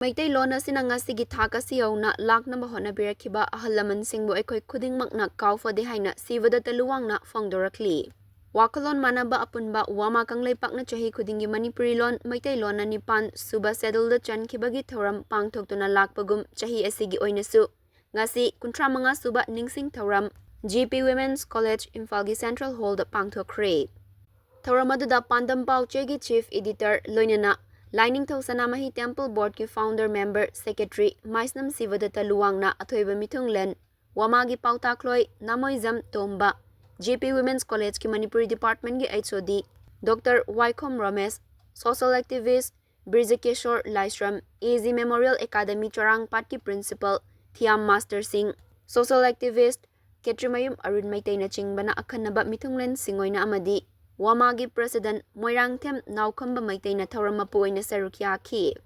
Meetei loan asina ngasigi thak asi youna laknba hotnabirakhiba ahal laman singbu eikhoi khudingmak kaophade haina Shivadutta Luwang na phongdorakli. Wakalon manaba apunba wama kangleipakna chahi khudingi Manipuri loan Meetei loan na nipan suba sedulda chankibagi thoram pangthoktuna lakpagum chahi asigi oinasu ngasi 35 suba ningsing thoram GP Women's College Imphal Central Hall da pangthokre. Thoram aduda Pandam Pauchegi Chief Editor loinana Lining Sanamahi Temple Board ki Founder Member Secretary Maisnam Shivadutta Luwang na athoiba mithunglen Wamagi Pautakhloi Namoizam Tomba GP Women's College ki Manipuri Department ki HOD Dr. Waikhom Ramesh Social Activist Brizekeshwar Laisram AZ Memorial Academy Charangpat ki Principal Thiam Master Singh Social Activist Ketrimayum Arun Meitei na chingbana akhanaba mithunglen singoina amadi Wamagi President Moirangthem Naukhamba Meitei na thoram mapuoina sarukya ki.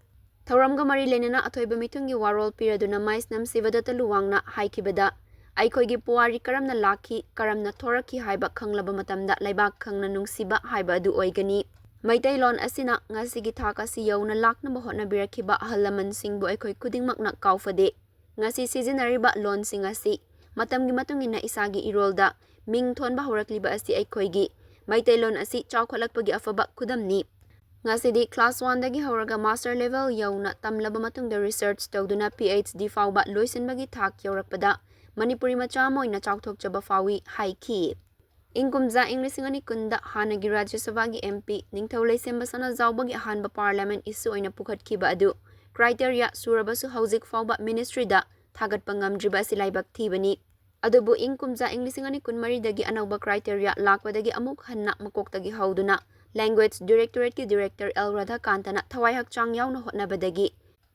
Thoram ga mari lenana athoiba mitungi warol piraduna Maisnam Shivadutta Luwang na haikibada eikhoi gi puari karamna lakhi karamna thoraki haiba khanglaba matamda laibak khangna nungsiba haiba adu oigani. Meitei loan asina ngasigi thak asi youna laknba hotnabirakhiba ahal laman singbu eikhoi khudingmak kaophade ngasi sizinariba loan singasi matamgi matungina isagi irolda ming thonba horakliba asi eikhoi gi Meitei loan asi chawkhalakpagi afaba khudamni ngasidi class 1 dagi horaga master level youna tamlaba matungda research tawduna PhD fawba loisinbagi thak yorakpada Manipuri macha moina chawthokchaba fawi haiki ingkumja inglisingani kunda hanagi Rajya Sabha gi MP ningthaulei sembasana zawbagi hanba parliament issue oina pukhatkiba adu criteria surabasu hauzik fawba ministry da thagatpa ngamdriba silaibak thibani adubu ingkumja inglisingani kunmari dagi anauba criteria lakwadagi amuk hanna makoktagi hauduna language directorate ki director L Radha Kantana thawai hakchang yauna hotnabadagi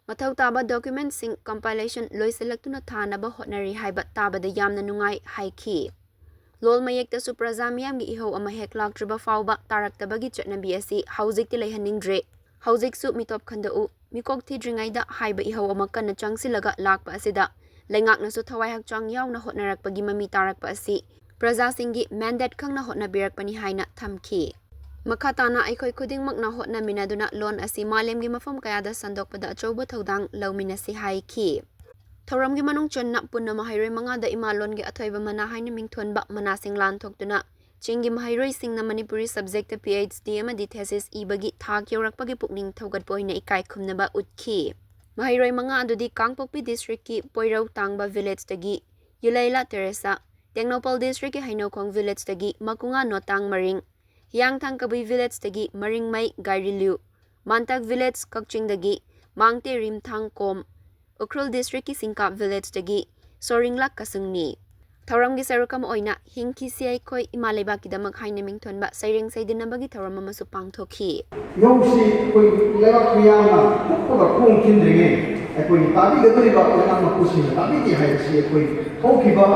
mathau taba document sing compilation loiselaktuna thanaba hotnari haiba tabada yamna nungai haiki lol mayekta su praja miyam gi iho ama heklak triba fawba taraktabagi chatnabi asi hauzik ti leihaningdre hauzik su mitop khanda u mikok thi dringaida haiba iho ama kanna changsilaga lakpa asida Lengak nasu thawai hakchang yauna hotnarakpagi mami tarakpa asi praja singi mandate khangna hotnabirakpani haina thamki makhatana eikhoi khudingmak na hotnaminaduna loan asi malemgi mafam kayada sandokpada achouba thodang lawminasi haiki thoramgi manung chonna punna mahairoi manga da ima loan gi athoiba mana haina mingthonba manasing lan thoktuna chingi mahairoi singna Manipuri subject PhD amadi thesis ibagi thak yorakpagi pukning thogatpoina ikai khumnaba utki Mahairoi manga adudi Kangpokpi District ki Poirau Tangba Village tagi Yulaila Teresa Tengnopal District ki Hainokong Village tagi Makunga Notang Maring Yangthang Kabui Village tagi Maringmai Gairilu Mantak Village Kakching tagi Mangte Rimthang Kom Ukrul District ki Singkap Village tagi Soringlak Kasungni Thoram gi sarukam oina hingki siai khoi imaleba kidamak haina mingthonba saireng saidinabagi thoram amasu pangthokhi Yongsi koi lewat miyama pukula kung kindringe koi tabi gaduri ba lewat makusi tabi di hai si koi hokiba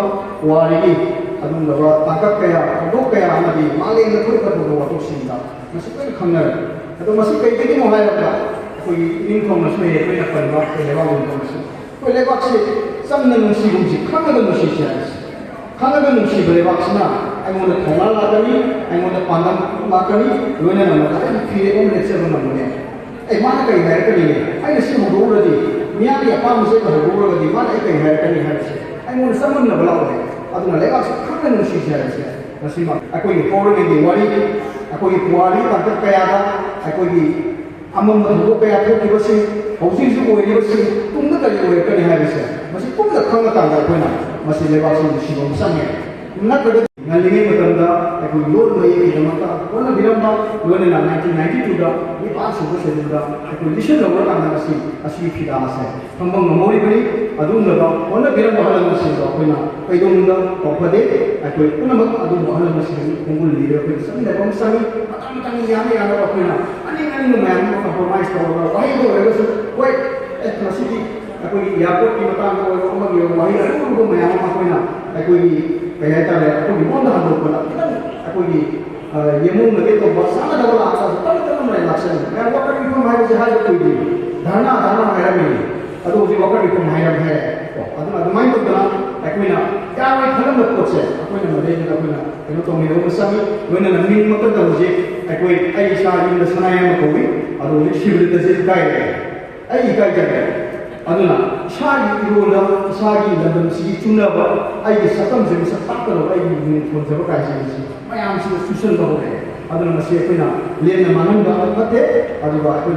wari adun lawa tangkap kaya dok kaya amadi maleng na koi kadu lawa to sinda masih koi khangar ado masih kai kini mo hai ba koi income na sui koi na panwa koi lewat income koi lewat si samna nusi gumsi khangar nusi siya Kanaga nungsi berlebaksana, ay muna thongal lakani, ay muna pandang makani, loina namada, ay kire om lecture namune. Ay mana kai hai kani, ay nasi hudura di, miyari apa musi ka hudura di, mana ay kai hai kani hai si. Ay muna samun na balaw hai, aduna lebaks kanaga nungsi siya siya. Nasi mak, ako yung poro ng diwali, ako yung puwali, tagkat kaya da, ako yung amam madhuko kaya to kibasi, housing su ko kibasi, tungda kali ko kani hai siya. Masih tungda kanga tangga ko na. Masih lewat sini sibuk sangat. Nak kerja ngalingi bertanda, aku loan bayar di mana? Orang bilang bahawa loan yang 1992 dah, ini pas sudah saya dah. Aku listen loan kan asli tidak asal. Kambang memori beri, adun dah. Orang bilang bahawa masih dah. Aku nak, kau itu dah kaophade. Aku pun nak adun bahawa masih kumpul dia. Aku sami dah sami. Matang yang ni ada aku nak. Ani memang compromise tahu. Wahai tu, wait, masih aku Yakob di mata aku orang yang wahai aku pun mayang aku nak aku kaya tadi aku di mana aku pun aku yemung lagi tu bersama dengan atas tapi mereka laksana yang waktu itu mahir jahaz aku di dana mahir ini aduh di waktu itu mahir hai aduh main tu dalam aku nak kau kalam lepas aku nak mereka aku nak itu tu miru bersama mana nak min makan tahu je aku ayah sahih di sana yang aku aduh Shivadutta Luwang ai ikai aduna shagi irola shagi ladam sigi chunaba ai ge sakam je sa takalo ai ni khonjaba kai si mayam si susan ba hore aduna masi koina lena mananga ate aduba